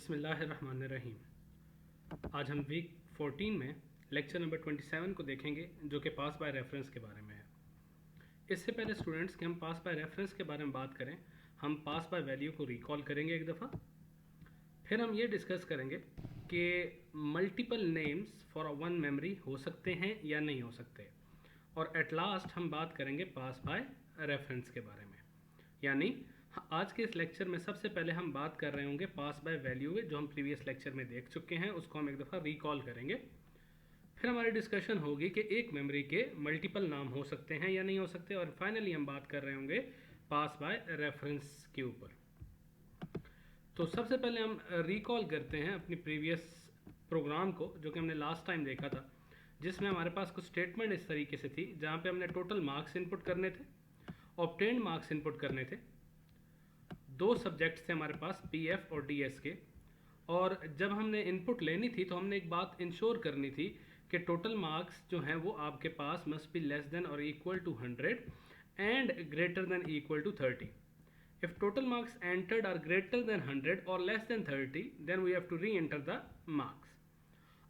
बिस्मिल्लाहिर्रहमानिर्रहीम। आज हम वीक 14 में लेक्चर नंबर 27 को देखेंगे जो कि पास बाय रेफरेंस के बारे में है। इससे पहले स्टूडेंट्स कि हम पास बाय रेफरेंस के बारे में बात करें, हम पास बाय वैल्यू को रिकॉल करेंगे एक दफ़ा। फिर हम ये डिस्कस करेंगे कि multiple names for one memory हो सकते हैं या नहीं हो सकते। और एट लास्ट हम बात करेंगे पास बाय रेफरेंस के बारे में। यानी आज के इस लेक्चर में सबसे पहले हम बात कर रहे होंगे पास बाय वैल्यू, जो हम प्रीवियस लेक्चर में देख चुके हैं, उसको हम एक दफ़ा रिकॉल करेंगे। फिर हमारी डिस्कशन होगी कि एक मेमोरी के मल्टीपल नाम हो सकते हैं या नहीं हो सकते। और फाइनली हम बात कर रहे होंगे पास बाय रेफरेंस के ऊपर। तो सबसे पहले हम रिकॉल करते हैं अपनी प्रीवियस प्रोग्राम को, जो कि हमने लास्ट टाइम देखा था, जिसमें हमारे पास कुछ स्टेटमेंट इस तरीके से थी जहाँ पे हमने टोटल मार्क्स इनपुट करने थे, ऑब्टेन्ड मार्क्स इनपुट करने थे। दो सब्जेक्ट्स थे हमारे पास, पीएफ और डीएस के। और जब हमने इनपुट लेनी थी तो हमने एक बात इंश्योर करनी थी कि टोटल मार्क्स जो हैं वो आपके पास मस्ट बी लेस देन और equal to 100 and greater than equal to 30। If total marks entered are greater than 100 or less than 30, then we have to re-enter the marks.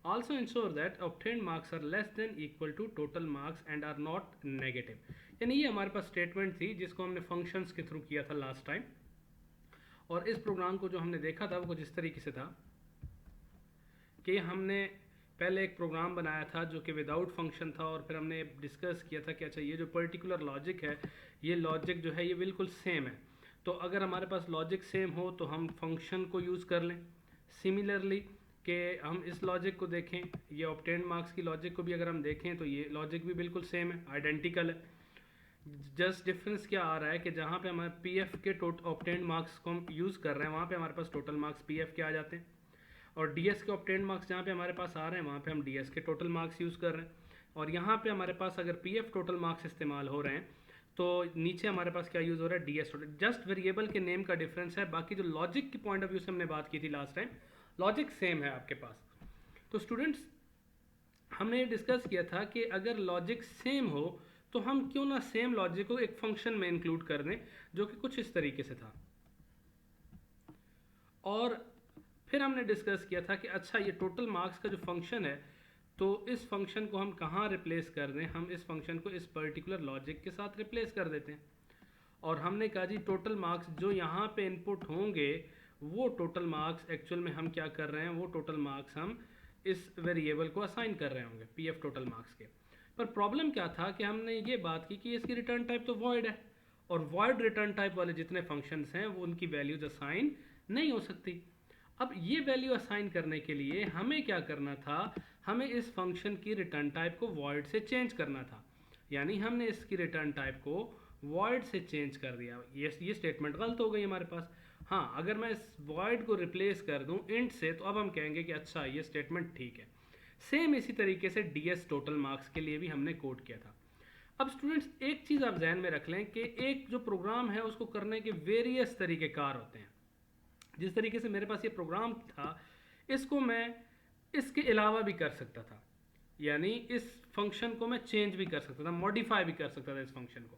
Also ensure that obtained marks are less than equal to total marks and are not negative. यानी ये हमारे पास statement थी जिसको हमने functions के through किया था last time. और इस प्रोग्राम को जो हमने देखा था वो कुछ इस तरीके से था कि हमने पहले एक प्रोग्राम बनाया था जो कि विदाउट फंक्शन था, और फिर हमने डिस्कस किया था कि अच्छा ये जो पर्टिकुलर लॉजिक है, ये लॉजिक जो है ये बिल्कुल सेम है। तो अगर हमारे पास लॉजिक सेम हो तो हम फंक्शन को यूज़ कर लें। सिमिलरली कि हम इस लॉजिक को देखें, ये ऑब्टेन्ड मार्क्स की लॉजिक को भी अगर हम देखें तो ये लॉजिक भी बिल्कुल सेम है, आइडेंटिकल है। जस्ट डिफरेंस क्या आ रहा है कि जहाँ पे हमारे पीएफ के ऑब्टेन्ड मार्क्स को हम यूज़ कर रहे हैं वहाँ पे हमारे पास टोटल मार्क्स पीएफ के आ जाते हैं, और डीएस के ऑब्टेन्ड मार्क्स जहाँ पे हमारे पास आ रहे हैं वहाँ पे हम डीएस के टोटल मार्क्स यूज़ कर रहे हैं। और यहाँ पे हमारे पास अगर पीएफ टोटल मार्क्स इस्तेमाल हो रहे हैं तो नीचे हमारे पास क्या यूज़ हो रहा है, डीएस टोटल। जस्ट वेरिएबल के नेम का डिफरेंस है, बाकी जो लॉजिक की पॉइंट ऑफ व्यू से हमने बात की थी लास्ट टाइम, लॉजिक सेम है आपके पास। तो स्टूडेंट्स हमने ये डिस्कस किया था कि अगर लॉजिक सेम हो तो हम क्यों ना सेम लॉजिक को एक फंक्शन में इंक्लूड कर दें, जो कि कुछ इस तरीके से था। और फिर हमने डिस्कस किया था कि अच्छा ये टोटल मार्क्स का जो फंक्शन है, तो इस फंक्शन को हम कहाँ रिप्लेस कर दें, हम इस फंक्शन को इस पर्टिकुलर लॉजिक के साथ रिप्लेस कर देते हैं। और हमने कहा जी टोटल मार्क्स जो यहाँ पे इनपुट होंगे वो टोटल मार्क्स एक्चुअल में हम क्या कर रहे हैं, वो टोटल मार्क्स हम इस वेरिएबल को असाइन कर रहे होंगे पीएफ टोटल मार्क्स के। पर प्रॉब्लम क्या था कि हमने ये बात की कि इसकी रिटर्न टाइप तो वॉइड है, और वॉइड रिटर्न टाइप वाले जितने फंक्शंस हैं वो उनकी वैल्यूज असाइन नहीं हो सकती। अब ये वैल्यू असाइन करने के लिए हमें क्या करना था, हमें इस फंक्शन की रिटर्न टाइप को वॉइड से चेंज करना था। यानी हमने इसकी रिटर्न टाइप को वॉइड से चेंज कर दिया। ये स्टेटमेंट गलत हो गई हमारे पास। हाँ, अगर मैं इस वॉइड को रिप्लेस कर दूं इंट से तो अब हम कहेंगे कि अच्छा ये स्टेटमेंट ठीक है। सेम इसी तरीके से डीएस टोटल मार्क्स के लिए भी हमने कोड किया था। अब स्टूडेंट्स एक चीज़ आप जहन में रख लें कि एक जो प्रोग्राम है उसको करने के वेरियस तरीक़ेकार होते हैं। जिस तरीके से मेरे पास ये प्रोग्राम था, इसको मैं इसके अलावा भी कर सकता था, यानी इस फंक्शन को मैं चेंज भी कर सकता था, मॉडिफाई भी कर सकता था इस फंक्शन को।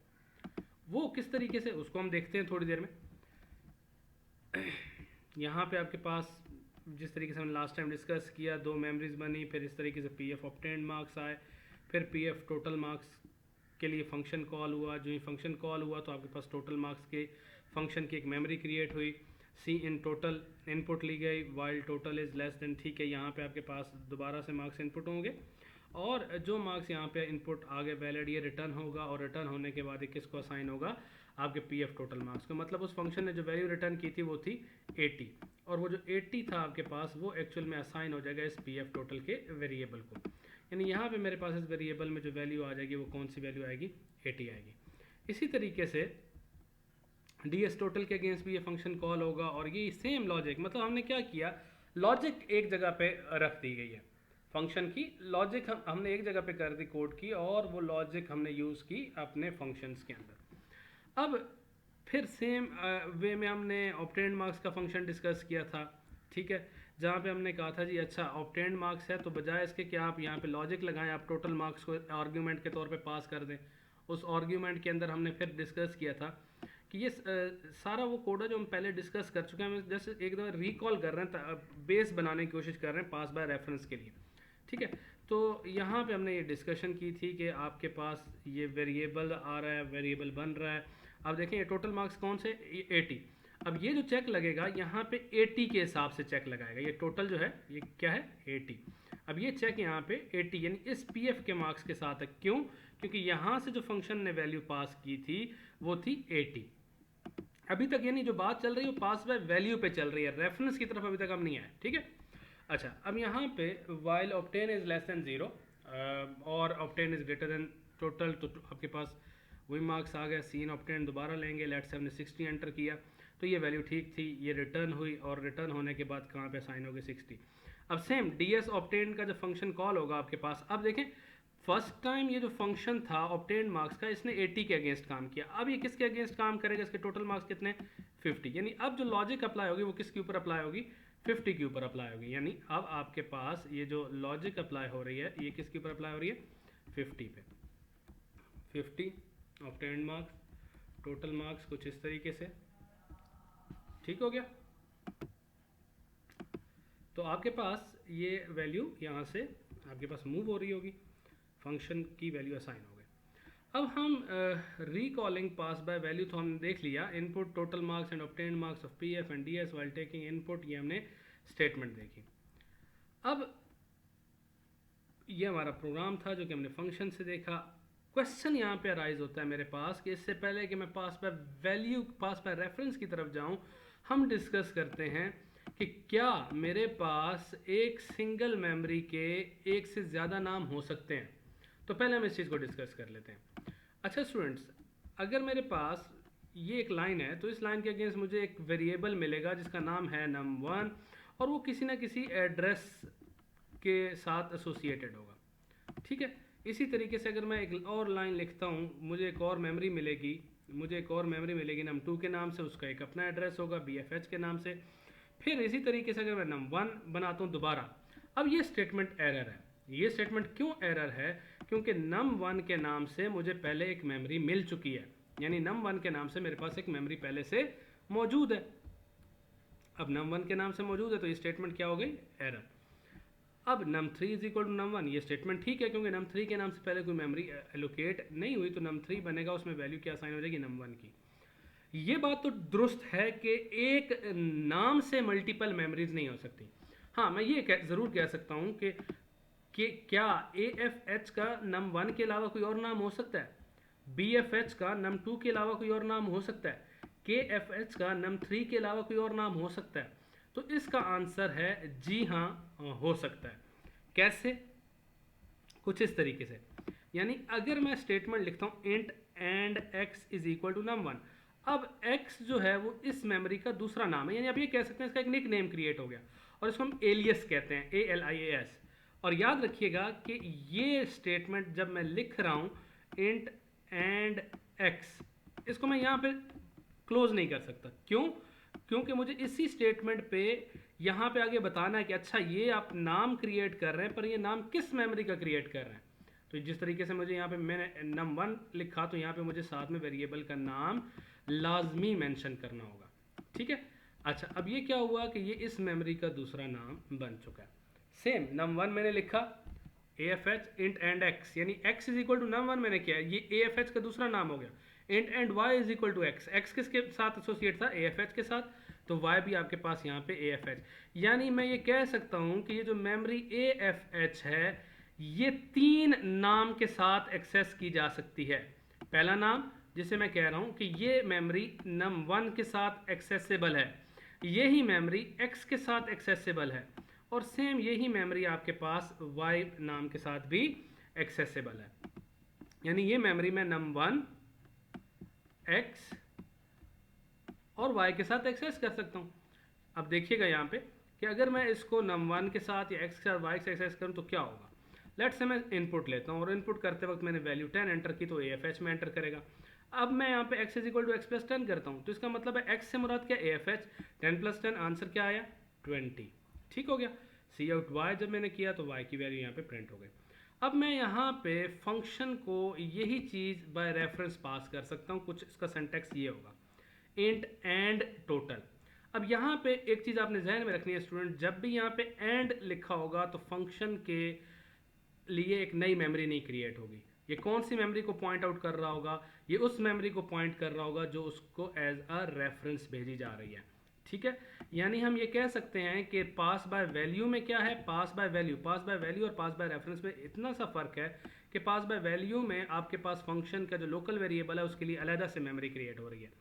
वो किस तरीके से, उसको हम देखते हैं थोड़ी देर में। यहाँ पे आपके पास जिस तरीके से हमने लास्ट टाइम डिस्कस किया, दो मेमोरीज बनी, फिर इस तरीके से पीएफ ऑब्टेन्ड मार्क्स आए, फिर पीएफ टोटल मार्क्स के लिए फंक्शन कॉल हुआ। जो ही फंक्शन कॉल हुआ तो आपके पास टोटल मार्क्स के फंक्शन की एक मेमोरी क्रिएट हुई। सी इन टोटल इनपुट ली गई, while total is less than, ठीक है, यहाँ पे आपके पास दोबारा से मार्क्स इनपुट होंगे, और जो मार्क्स यहाँ पे इनपुट आगे वैलिड ये रिटर्न होगा, और रिटर्न होने के बाद ये किसको असाइन होगा, आपके पीएफ टोटल मार्क्स को। मतलब उस फंक्शन ने जो वैल्यू रिटर्न की थी वो थी 80, और वो जो 80 था आपके पास वो एक्चुअल में असाइन हो जाएगा इस पीएफ टोटल के वेरिएबल को। यानी यहाँ पे मेरे पास इस वेरिएबल में जो वैल्यू आ जाएगी वो कौन सी वैल्यू आएगी, 80 आएगी। इसी तरीके से डीएस टोटल के अगेंस्ट भी ये फंक्शन कॉल होगा, और ये सेम लॉजिक, मतलब हमने क्या किया, लॉजिक एक जगह पे रख दी गई है, फंक्शन की लॉजिक हमने एक जगह पे कर दी कोड की, और वो लॉजिक हमने यूज़ की अपने फंक्शंस के अंदर। अब फिर सेम वे में हमने ऑब्टेन्ड मार्क्स का फंक्शन डिस्कस किया था, ठीक है, जहाँ पे हमने कहा था जी अच्छा ऑब्टेन्ड मार्क्स है तो बजाय इसके कि आप यहाँ पे लॉजिक लगाएं, आप टोटल मार्क्स को आर्ग्यूमेंट के तौर पे पास कर दें। उस आर्ग्यूमेंट के अंदर हमने फिर डिस्कस किया था कि ये सारा वो कोड है जो हम पहले डिस्कस कर चुके हैं, हम जैसे एक दफ़ा रिकॉल कर रहे हैं, बेस बनाने की कोशिश कर रहे हैं पास बाय रेफरेंस के लिए। ठीक है, तो यहाँ पे हमने ये डिस्कशन की थी कि आपके पास ये वेरिएबल आ रहा है, वेरिएबल बन रहा है। अब देखें ये टोटल मार्क्स कौन से, 80। अब ये जो चेक लगेगा यहाँ पे 80 के हिसाब से चेक लगाएगा। ये टोटल जो है ये क्या है, 80। अब ये चेक यहाँ पे 80 यानी इस पीएफ के मार्क्स के साथ है। क्यों? क्योंकि यहाँ से जो फंक्शन ने वैल्यू पास की थी वो थी 80। अभी तक यानी जो बात चल रही है वो पास बाय वैल्यू पे चल रही है, रेफरेंस की तरफ अभी तक हम नहीं आए। ठीक है, अच्छा अब यहाँ पे while obtain is less than 0 और obtain is greater than total, तो आपके पास वही मार्क्स आ गए। सीन ऑब्टेन दोबारा लेंगे, लेट्स से हमने 60 एंटर किया तो ये वैल्यू ठीक थी, ये रिटर्न हुई और रिटर्न होने के बाद कहाँ पे साइन हो गई, 60। अब सेम ds ऑब्टेन का जो फंक्शन कॉल होगा आपके पास, अब देखें फर्स्ट टाइम ये जो फंक्शन था ऑब्टेन मार्क्स का, इसने 80 के अगेंस्ट काम किया। अब ये किसके अगेंस्ट काम करेगा, इसके टोटल मार्क्स कितने, 50। यानी अब जो लॉजिक अप्लाई होगी वो किसके ऊपर अप्लाई होगी, 50 के ऊपर अप्लाई होगी। यानी अब आपके पास ये जो लॉजिक अप्लाई हो रही है ये किसके ऊपर अप्लाई हो रही है, 50 पे। 50 ऑब्टेन मार्क्स, टोटल मार्क्स कुछ इस तरीके से, ठीक हो गया। तो आपके पास ये वैल्यू यहाँ से आपके पास मूव हो रही होगी, फंक्शन की वैल्यू असाइन हो गई। अब हम रिकॉलिंग पास बाय वैल्यू तो हमने देख लिया, input total marks and obtained marks of PF and DS while taking input, ये हमने स्टेटमेंट देखी। अब ये हमारा प्रोग्राम था जो कि हमने फंक्शन से देखा। क्वेश्चन यहाँ पे अराइज होता है मेरे पास कि इससे पहले कि मैं pass by value, pass by reference की तरफ जाऊँ, हम डिस्कस करते हैं कि क्या मेरे पास एक सिंगल मेमोरी के एक से ज़्यादा नाम हो सकते हैं। तो पहले हम इस चीज़ को डिस्कस कर लेते हैं। अच्छा स्टूडेंट्स, अगर मेरे पास ये एक लाइन है तो इस लाइन के अगेंस्ट मुझे एक वेरिएबल मिलेगा जिसका नाम है num1 और वो किसी ना किसी एड्रेस के साथ एसोसिएटेड होगा। ठीक है, इसी तरीके से अगर मैं एक और लाइन लिखता हूँ, मुझे एक और मेमोरी मिलेगी, num2 के नाम से, उसका एक अपना एड्रेस होगा bfh के नाम से। फिर इसी तरीके से अगर मैं num1 बनाता हूँ दोबारा, अब ये स्टेटमेंट एरर है। ये स्टेटमेंट क्यों एरर है, क्योंकि num1 के नाम से मुझे पहले एक मेमोरी मिल चुकी है, यानी num1 के नाम से मेरे पास एक मेमोरी पहले से मौजूद है। अब num1 के नाम से मौजूद है तो ये स्टेटमेंट क्या हो गई, एरर। अब num3 is equal to num1, ये स्टेटमेंट ठीक है क्योंकि num3 के नाम से पहले कोई मेमोरी एलोकेट नहीं हुई, तो num3 बनेगा, उसमें वैल्यू क्या असाइन हो जाएगी, num1 की। ये बात तो दुरुस्त है कि एक नाम से मल्टीपल मेमोरीज नहीं हो सकती। हाँ, मैं ये ज़रूर कह सकता हूँ कि क्या AFH का num1 के अलावा कोई और नाम हो सकता है, BFH का num2 के अलावा कोई और नाम हो सकता है, KFH का num3 के अलावा कोई और नाम हो सकता है। तो इसका आंसर है जी हाँ, हो सकता है। कैसे, कुछ इस तरीके से, यानी अगर मैं स्टेटमेंट लिखता हूँ int and x is equal to num1, अब x जो है वो इस मेमोरी का दूसरा नाम है, यानी आप ये कह सकते हैं इसका एक निक नेम क्रिएट हो गया और इसको हम एलियस कहते हैं, ALIAS। और याद रखिएगा कि ये स्टेटमेंट जब मैं लिख रहा हूँ int and x, इसको मैं यहाँ पे क्लोज नहीं कर सकता। क्यों? क्योंकि मुझे इसी स्टेटमेंट पे यहाँ पे आगे बताना है कि अच्छा ये आप नाम क्रिएट कर रहे हैं, पर ये नाम किस मेमोरी का क्रिएट कर रहे हैं। तो जिस तरीके से मुझे यहाँ पे मैंने num1 लिखा, तो यहाँ पे मुझे साथ में वेरिएबल का नाम लाजमी मेंशन करना होगा। ठीक है, अच्छा अब ये क्या हुआ कि ये इस मेमोरी का दूसरा नाम बन चुका है। सेम num1 मैंने लिखा AFH int and x, यानी x is equal to num1 मैंने किया, ये AFH का दूसरा नाम हो गया। int and y is equal to x, x किसके साथ एसोसिएट था, AFH के साथ, तो y भी आपके पास यहाँ पे AFH। यानी मैं ये कह सकता हूँ कि ये जो मेमोरी AFH है ये 3 नाम के साथ एक्सेस की जा सकती है। पहला नाम जिसे मैं कह रहा हूँ कि ये मेमोरी num1 के साथ एक्सेसिबल है, यही मेमोरी x के साथ एक्सेसिबल है, और सेम यही मेमोरी आपके पास y नाम के साथ भी एक्सेसिबल है। यानी ये मेमोरी मैं num1 x और y के साथ एक्सेस कर सकता हूँ। अब देखिएगा यहाँ पे कि अगर मैं इसको num1 के साथ या x के साथ y से एक्सेस करूँ तो क्या होगा। लेट्स से मैं इनपुट लेता हूँ और इनपुट करते वक्त मैंने वैल्यू 10 एंटर की तो AFH में एंटर करेगा। अब मैं यहाँ पे x is equal to x plus 10 करता हूँ, तो इसका मतलब है x से मुराद क्या, AFH, 10 प्लस 10, आंसर क्या आया, 20। ठीक हो गया। सी आउट y जब मैंने किया तो y की वैल्यू यहाँ पे प्रिंट हो गई। अब मैं यहाँ पे फंक्शन को यही चीज़ बाय रेफरेंस पास कर सकता हूँ, कुछ इसका सिंटैक्स ये होगा इंट एंड टोटल। अब यहाँ पे एक चीज़ आपने जहन में रखनी है स्टूडेंट, जब भी यहाँ पे एंड लिखा होगा तो फंक्शन के लिए एक नई मेमोरी नहीं क्रिएट होगी। ये कौन सी मेमोरी को पॉइंट आउट कर रहा होगा? ये उस मेमोरी को पॉइंट कर रहा होगा जो उसको एज अ रेफरेंस भेजी जा रही है। ठीक है, यानी हम ये कह सकते हैं कि पास बाय वैल्यू में क्या है, पास बाय वैल्यू और पास बाय रेफरेंस में इतना सा फर्क है कि पास बाय वैल्यू में आपके पास फंक्शन का जो लोकल वेरिएबल है उसके लिए अलहदा से मेमोरी क्रिएट हो रही है,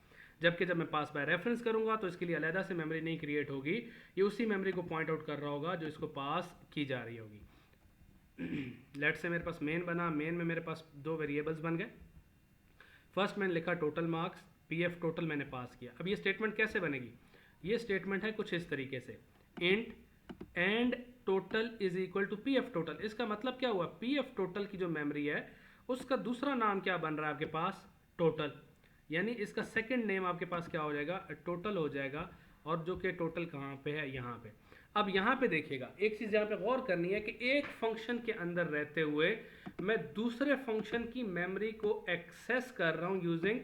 जबकि जब मैं पास बाय रेफरेंस करूंगा तो इसके लिए अलहदा से मेमोरी नहीं क्रिएट होगी, ये उसी मेमोरी को पॉइंट आउट कर रहा होगा जो इसको पास की जा रही होगी। लेट से मेरे पास मेन बना, मेन में मेरे पास दो वेरिएबल्स बन गए। फर्स्ट मैंने लिखा टोटल मार्क्स, पीएफ टोटल मैंने पास किया। अब ये स्टेटमेंट कैसे बनेगी? ये स्टेटमेंट है कुछ इस तरीके से, int and total is equal to PF total. इसका मतलब क्या हुआ? पीएफ टोटल की जो मेमोरी है उसका दूसरा नाम क्या बन रहा है आपके पास? टोटल। यानी इसका सेकंड नेम आपके पास क्या हो जाएगा? टोटल हो जाएगा। और जो कि टोटल कहाँ पे है? यहाँ पे। अब यहाँ पे देखिएगा, एक चीज़ यहाँ पे गौर करनी है कि एक फंक्शन के अंदर रहते हुए मैं दूसरे फंक्शन की मेमोरी को एक्सेस कर रहा हूँ यूजिंग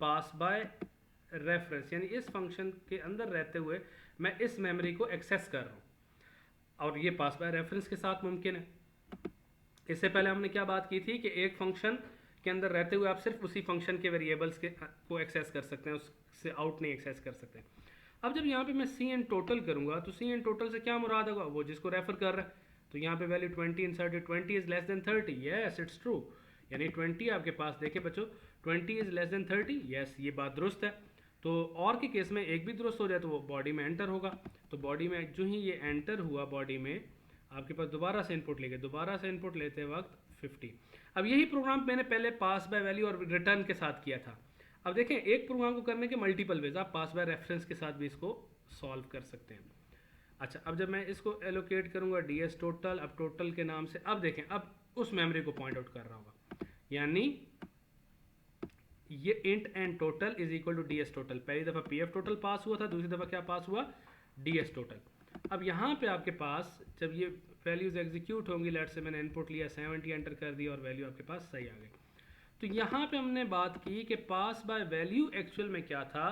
पास बाय रेफरेंस। यानी इस फंक्शन के अंदर रहते हुए मैं इस मेमोरी को एक्सेस कर रहा हूँ, और ये पास बाय रेफरेंस के साथ मुमकिन है। इससे पहले हमने क्या बात की थी कि एक फंक्शन के अंदर रहते हुए आप सिर्फ उसी फंक्शन के वेरिएबल्स के को एक्सेस कर सकते हैं, उससे आउट नहीं एक्सेस कर सकते। अब जब यहाँ पे मैं सी एन टोटल करूँगा तो सी एन टोटल से क्या मुराद होगा? वो जिसको रेफर कर रहा है। तो यहाँ पे value 20 inserted, 20 is less than 30, yes it's true. यानी 20 आपके पास, देखे बच्चों, 20 इज लेस देन 30, यस ये बात दुरुस्त है। तो और के केस में एक भी दुरुस्त हो जाए तो वो बॉडी में एंटर होगा। तो बॉडी में जो ही ये एंटर हुआ बॉडी में, आपके पास दोबारा से इनपुट लेंगे, दोबारा से इनपुट लेते वक्त 50। अब यही प्रोग्राम मैंने पहले पास बाय वैल्यू और रिटर्न के साथ किया था। अब देखें, एक प्रोग्राम को करने के मल्टीपल वेज, आप पास बाय रेफरेंस के साथ भी इसको सॉल्व कर सकते हैं। अच्छा, अब जब मैं इसको एलोकेट करूंगा ds टोटल, अब टोटल के नाम से, अब देखें अब उस मेमोरी को पॉइंट आउट कर रहा होगा। यानी ये int and total is equal to ds total. पहली दफ़ा pf टोटल पास हुआ था, दूसरी दफ़ा क्या पास हुआ? ds total. अब यहाँ पे आपके पास जब ये वैल्यूज एग्जीक्यूट होंगी, लेट से मैंने इनपुट लिया 70 एंटर कर दिया और वैल्यू आपके पास सही आ गई। तो यहाँ पे हमने बात की कि पास बाय वैल्यू एक्चुअल में क्या था?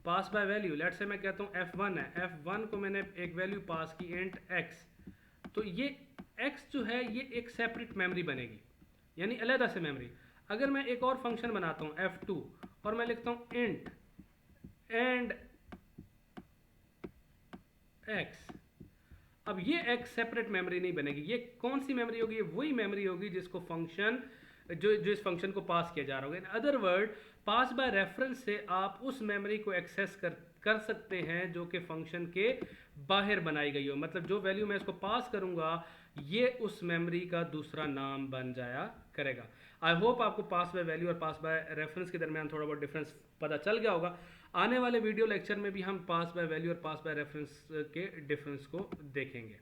पास बाय वैल्यू, लेट से मैं कहता हूँ f1 है, f1 को मैंने एक वैल्यू पास की इंट x, तो ये x जो है ये एक सेपरेट मेमोरी बनेगी, यानी अलग से मेमोरी। अगर मैं एक और फंक्शन बनाता हूँ f2 और मैं लिखता हूँ इंट एंड x, अब ये एक सेपरेट मेमोरी नहीं बनेगी। ये कौन सी मेमोरी होगी? ये वही मेमोरी होगी जिसको फंक्शन जो इस फंक्शन को पास किया जा रहा होगा। In other word, pass by reference से आप उस मेमोरी को एक्सेस कर सकते हैं जो कि फंक्शन के बाहर बनाई गई हो। मतलब जो वैल्यू मैं इसको पास करूंगा ये उस मेमोरी का दूसरा नाम बन जाया करेगा। आई होप आपको पास बाय वैल्यू और पास बाय रेफरेंस के दरमियान थोड़ा बहुत डिफरेंस पता चल गया होगा। आने वाले वीडियो लेक्चर में भी हम पास बाय वैल्यू और पास बाय रेफरेंस के डिफरेंस को देखेंगे।